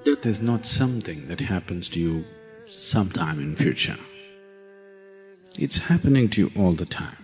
Death is not something that happens to you sometime in future. It's happening to you all the time.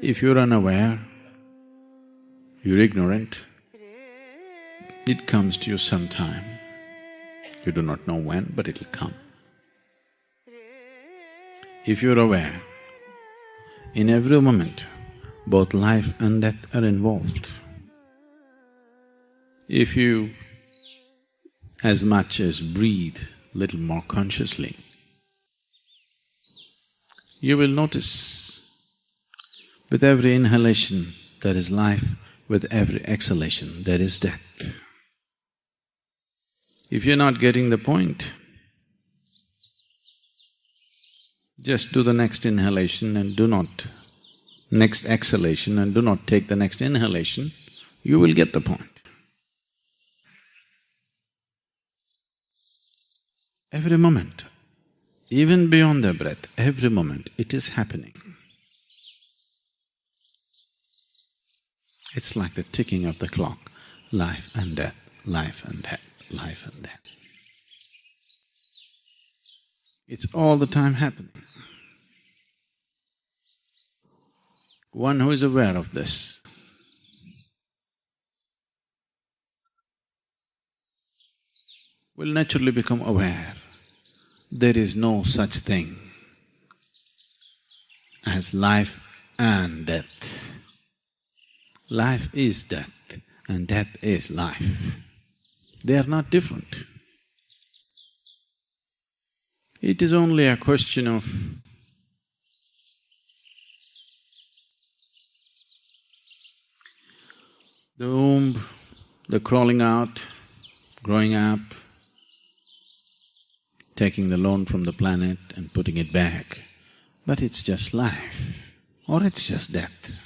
If you're unaware, you're ignorant, it comes to you sometime. You do not know when, but it'll come. If you're aware, in every moment, both life and death are involved. If you as much as breathe little more consciously, you will notice with every inhalation there is life, with every exhalation there is death. If you're not getting the point, just do the next inhalation and do not… next exhalation and do not take the next inhalation, you will get the point. Every moment, even beyond the breath, every moment it is happening. It's like the ticking of the clock, life and death, life and death, life and death. It's all the time happening. One who is aware of this will naturally become aware there is no such thing as life and death. Life is death and death is life. They are not different. It is only a question of the womb, the crawling out, growing up, taking the loan from the planet and putting it back. But it's just life or it's just death.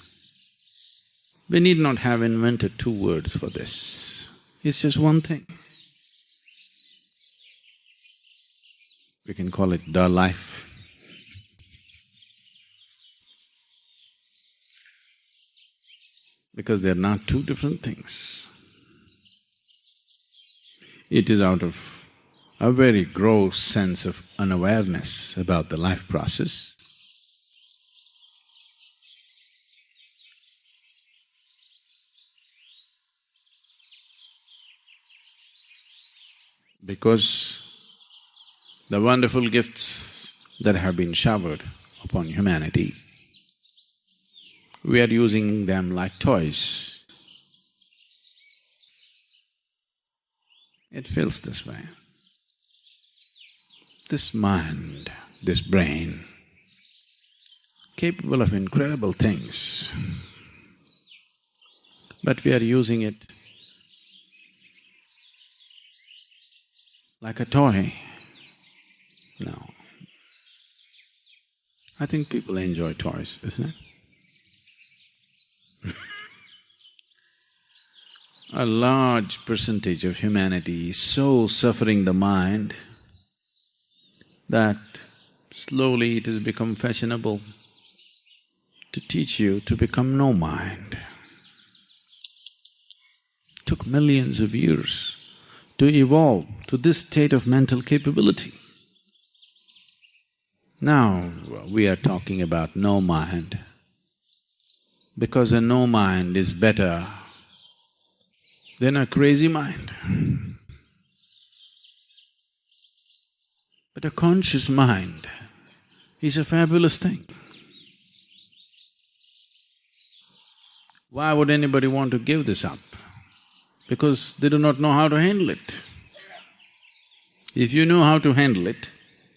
We need not have invented two words for this. It's just one thing. We can call it the life. Because they're not two different things. It is out of a very gross sense of unawareness about the life process. Because the wonderful gifts that have been showered upon humanity, we are using them like toys. It feels this way. This mind, this brain, capable of incredible things, but we are using it like a toy. No. I think people enjoy toys, isn't it? A large percentage of humanity is so suffering the mind that slowly it has become fashionable to teach you to become no mind. It took millions of years to evolve to this state of mental capability. Now we are talking about no mind, because a no mind is better than a crazy mind. But a conscious mind is a fabulous thing. Why would anybody want to give this up? Because they do not know how to handle it. If you knew how to handle it,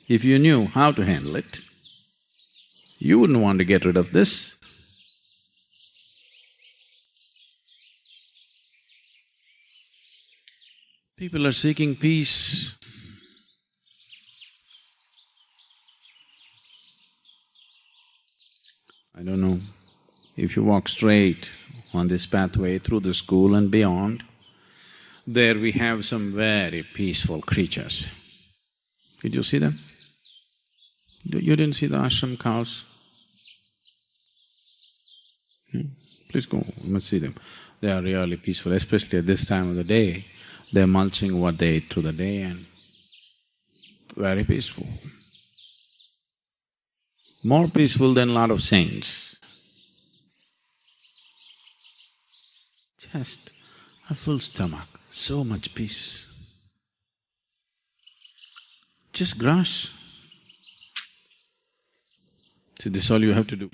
if you knew how to handle it, you wouldn't want to get rid of this. People are seeking peace. I don't know, if you walk straight on this pathway through the school and beyond, there we have some very peaceful creatures. Did you see them? You didn't see the ashram cows? Please go, you must see them. They are really peaceful, especially at this time of the day. They're mulching what they ate through the day and very peaceful. More peaceful than a lot of saints. Just a full stomach, so much peace. Just grass. So this is all you have to do.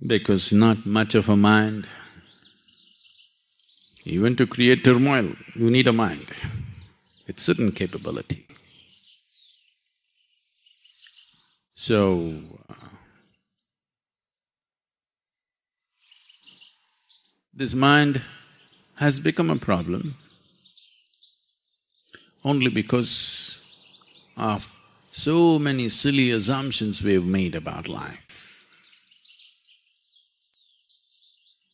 Because not much of a mind. Even to create turmoil, you need a mind. It's certain capability. So, this mind has become a problem only because of so many silly assumptions we've made about life.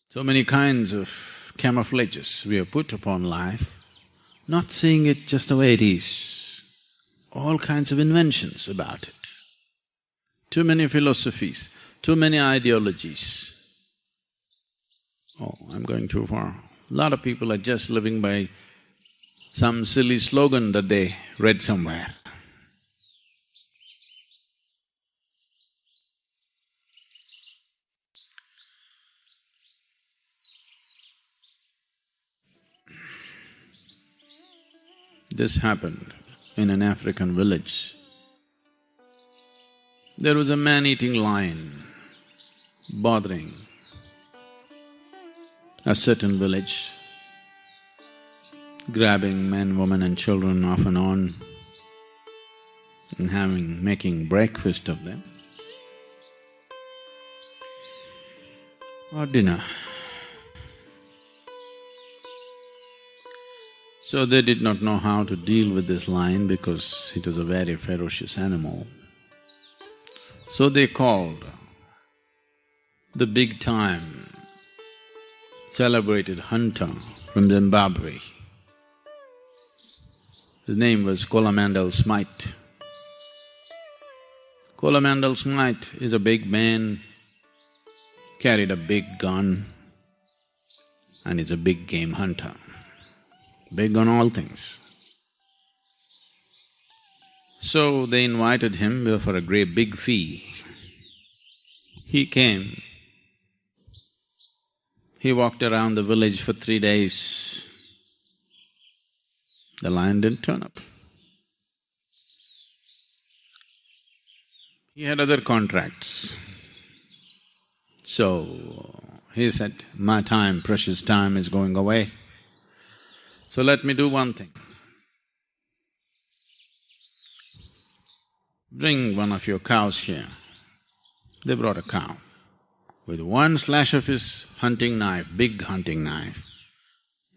So many kinds of camouflages we have put upon life, not seeing it just the way it is. All kinds of inventions about it. Too many philosophies, too many ideologies. Oh, I'm going too far. A lot of people are just living by some silly slogan that they read somewhere. This happened in an African village. There was a man-eating lion bothering a certain village, grabbing men, women and children off and on and making breakfast of them or dinner. So they did not know how to deal with this lion because it was a very ferocious animal. So they called the big-time celebrated hunter from Zimbabwe. His name was Coromandel Smythe. Coromandel Smythe is a big man, carried a big gun, and is a big game hunter. Big on all things. So they invited him for a great big fee. He came. He walked around the village for 3 days. The lion didn't turn up. He had other contracts. So he said, my time, precious time is going away. So let me do one thing. Bring one of your cows here. They brought a cow. With one slash of his hunting knife, big hunting knife,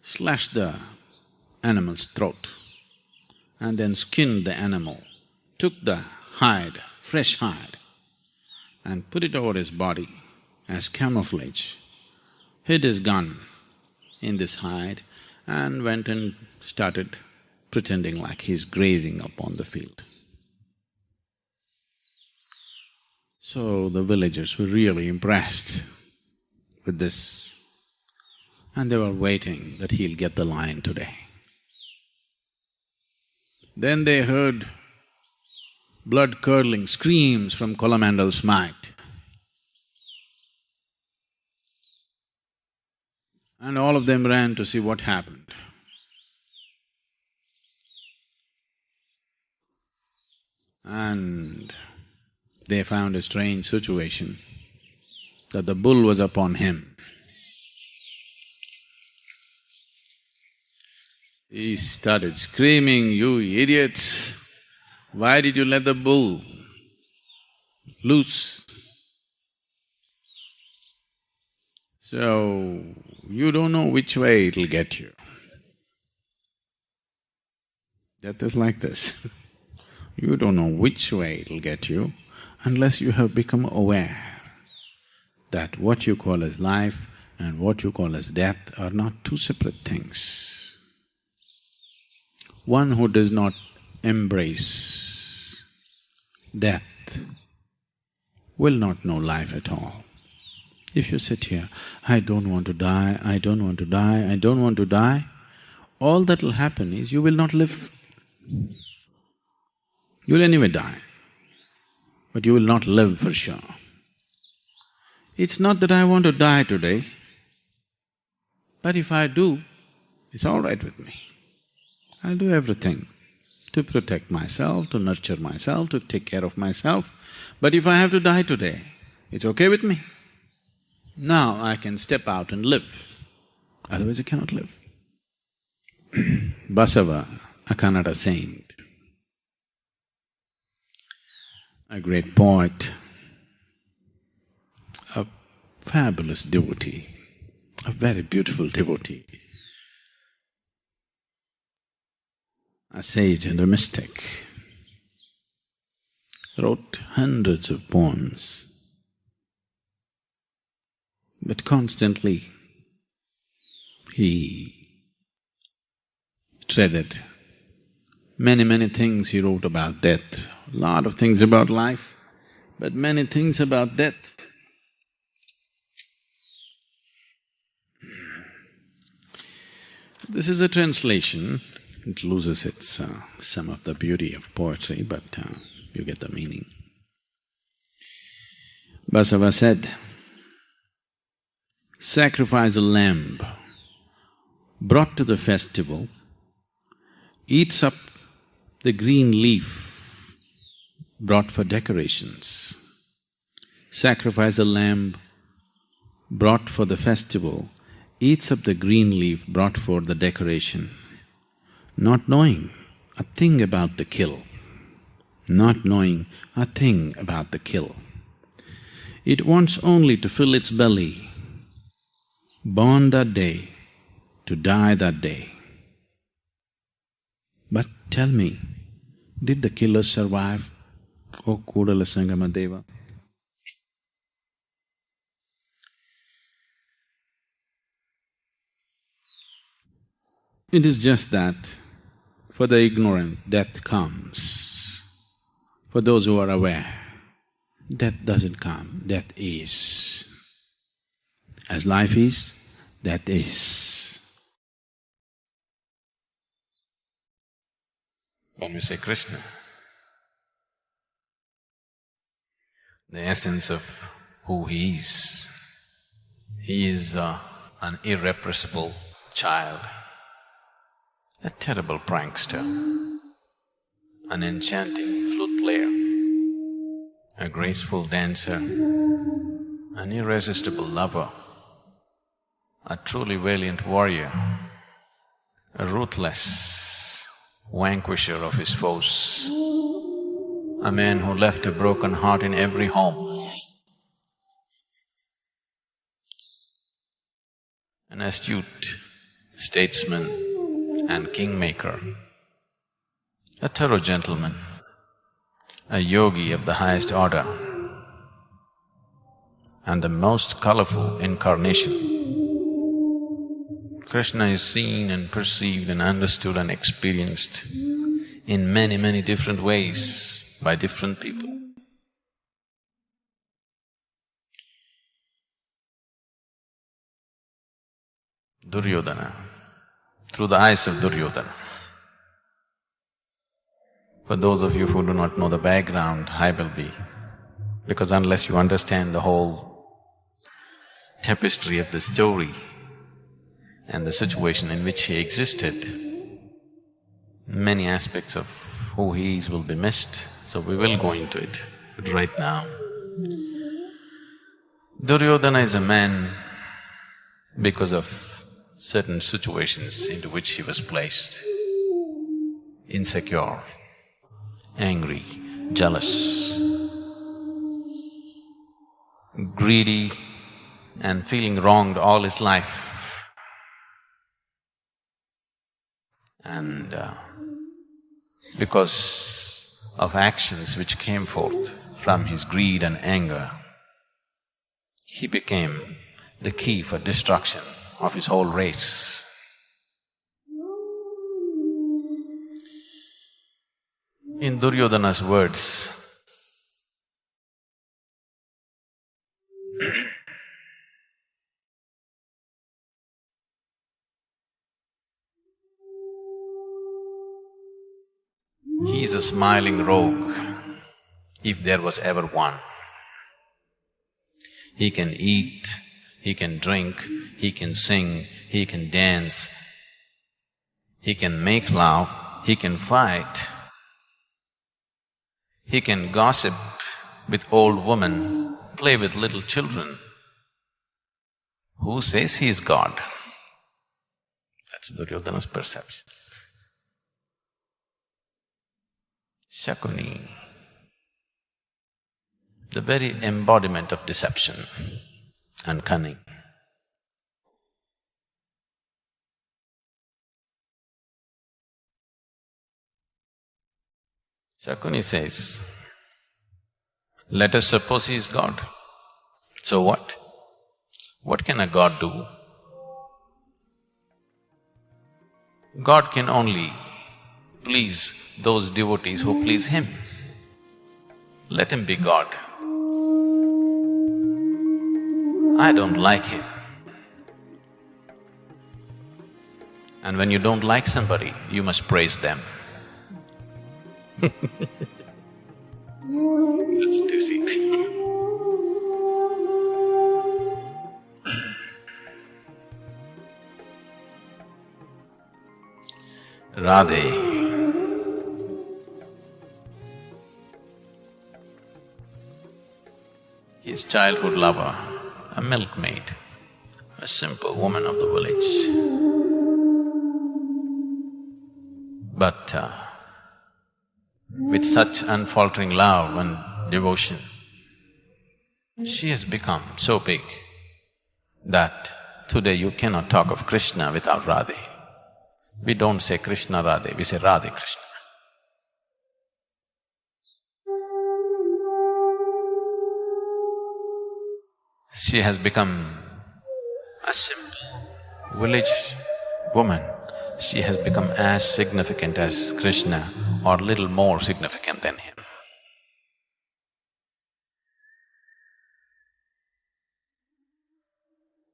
slashed the animal's throat and then skinned the animal, took the hide, fresh hide, and put it over his body as camouflage, hid his gun in this hide and went and started pretending like he's grazing up on the field. So the villagers were really impressed with this and they were waiting that he'll get the lion today. Then they heard blood-curdling screams from Coromandel Smythe. And all of them ran to see what happened. And they found a strange situation, that the bull was upon him. He started screaming, "You idiots! Why did you let the bull loose? So, you don't know which way it'll get you." Death is like this. You don't know which way it'll get you unless you have become aware that what you call as life and what you call as death are not two separate things. One who does not embrace death will not know life at all. If you sit here, I don't want to die, I don't want to die, I don't want to die, all that will happen is you will not live. You'll anyway die, but you will not live for sure. It's not that I want to die today, but if I do, it's all right with me. I'll do everything to protect myself, to nurture myself, to take care of myself. But if I have to die today, it's okay with me. Now I can step out and live, otherwise I cannot live. Basava, a Kannada saint, a great poet, a fabulous devotee, a very beautiful devotee, a sage and a mystic, wrote hundreds of poems, but constantly he treaded many things he wrote about death, a lot of things about life, but many things about death. This is a translation, it loses its some of the beauty of poetry, but you get the meaning. Basava said, sacrifice a lamb brought to the festival, eats up the green leaf brought for decorations. Sacrifice a lamb brought for the festival, eats up the green leaf brought for the decoration, not knowing a thing about the kill, not knowing a thing about the kill. It wants only to fill its belly, born that day, to die that day. But tell me, did the killer survive, O Kudala Sangama Deva? It is just that for the ignorant, death comes. For those who are aware, death doesn't come, death is. As life is, death is. When we say Krishna, the essence of who he is an irrepressible child, a terrible prankster, an enchanting flute player, a graceful dancer, an irresistible lover, a truly valiant warrior, a ruthless vanquisher of his foes, a man who left a broken heart in every home, an astute statesman and kingmaker, a thorough gentleman, a yogi of the highest order, and the most colorful incarnation. Krishna is seen and perceived and understood and experienced in many different ways by different people. Duryodhana, through the eyes of Duryodhana. For those of you who do not know the background, I will be, because unless you understand the whole tapestry of the story and the situation in which he existed, many aspects of who he is will be missed, so we will go into it. But right now, Duryodhana is a man because of certain situations into which he was placed. Insecure, angry, jealous, greedy and feeling wronged all his life. And because of actions which came forth from his greed and anger, he became the key for destruction of his whole race. In Duryodhana's words, He is a smiling rogue, if there was ever one. He can eat, he can drink, he can sing, he can dance, he can make love, he can fight, he can gossip with old women, play with little children. Who says he is God? That's Duryodhana's perception. Shakuni, the very embodiment of deception and cunning. Shakuni says, let us suppose he is God. So what? What can a God do? God can only please those devotees who please him. Let him be God. I don't like him. And when you don't like somebody, you must praise them. That's deceit. Radhe, his childhood lover, a milkmaid, a simple woman of the village. But with such unfaltering love and devotion, she has become so big that today you cannot talk of Krishna without Radhe. We don't say Krishna Radhe, we say Radhe Krishna. She has become a simple village woman. She has become as significant as Krishna or little more significant than him.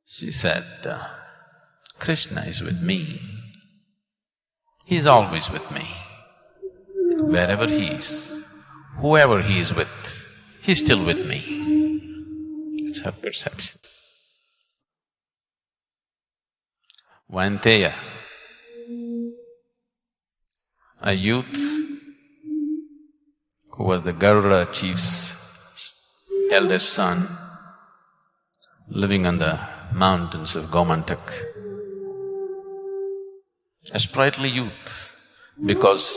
She said, Krishna is with me. He is always with me. Wherever he is, whoever he is with, he's still with me. It's her perception. Vainteya, a youth who was the Garuda chief's eldest son, living on the mountains of Gomantak. A sprightly youth, because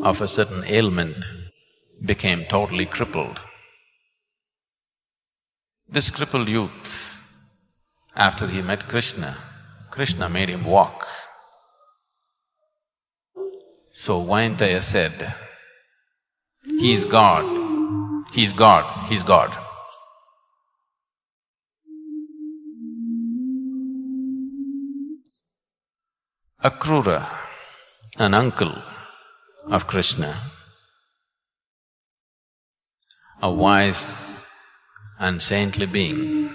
of a certain ailment, became totally crippled. This crippled youth, after he met Krishna, Krishna made him walk. So Vainteya said, he is God, he is God, he is God. Akrura, an uncle of Krishna, a wise and saintly being,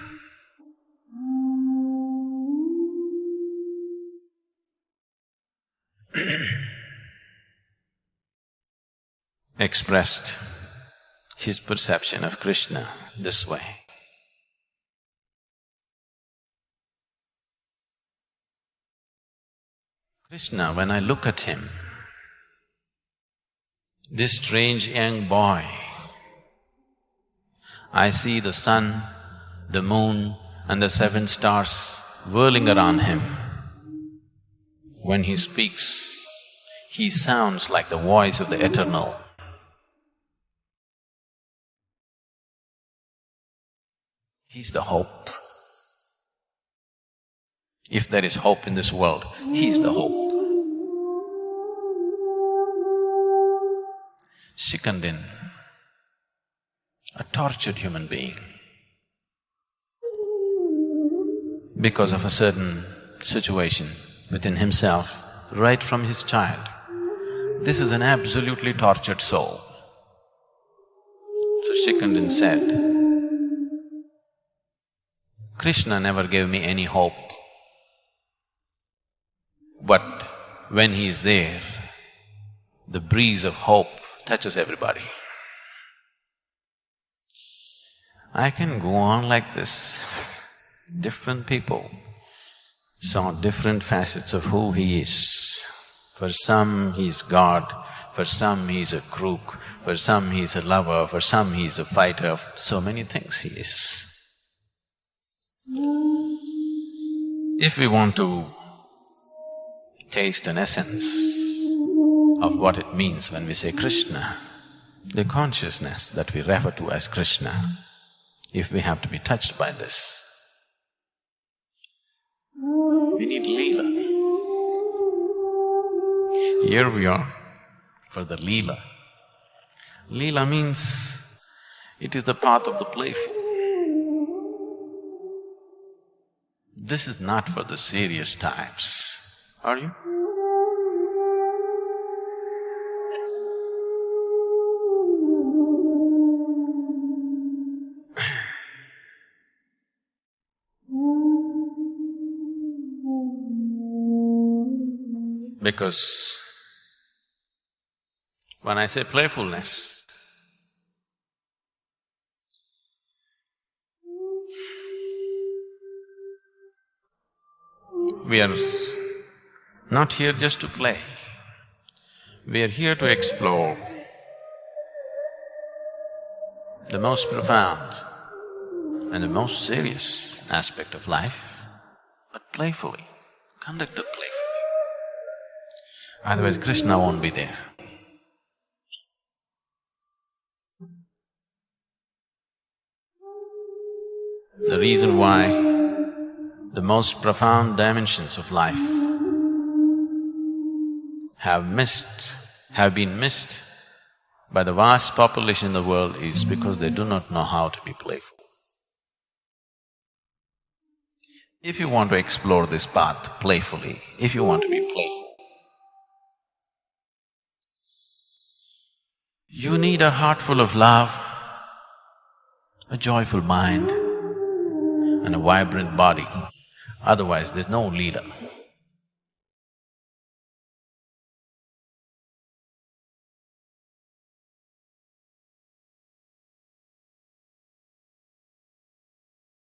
expressed his perception of Krishna this way. Krishna, when I look at him, this strange young boy, I see the sun, the moon and the 7 stars whirling around him. When he speaks, he sounds like the voice of the Eternal. He's the hope. If there is hope in this world, he's the hope. Shikandin, a tortured human being, because of a certain situation within himself, right from his child. This is an absolutely tortured soul. So Shikandin said, Krishna never gave me any hope. But when he is there, the breeze of hope touches everybody. I can go on like this. Different people saw different facets of who he is. For some he is God, for some he is a crook, for some he is a lover, for some he is a fighter, so many things he is. If we want to taste an essence of what it means when we say Krishna, the consciousness that we refer to as Krishna, if we have to be touched by this, we need Leela. Here we are for the Leela. Leela means it is the path of the playful. This is not for the serious types, are you? Because when I say playfulness, we are not here just to play. We are here to explore the most profound and the most serious aspect of life, but playfully, conducted playfully. Otherwise Krishna won't be there. The reason why the most profound dimensions of life have been missed by the vast population in the world is because they do not know how to be playful. If you want to explore this path playfully, if you want to be playful, you need a heart full of love, a joyful mind, and a vibrant body. Otherwise, there's no leader.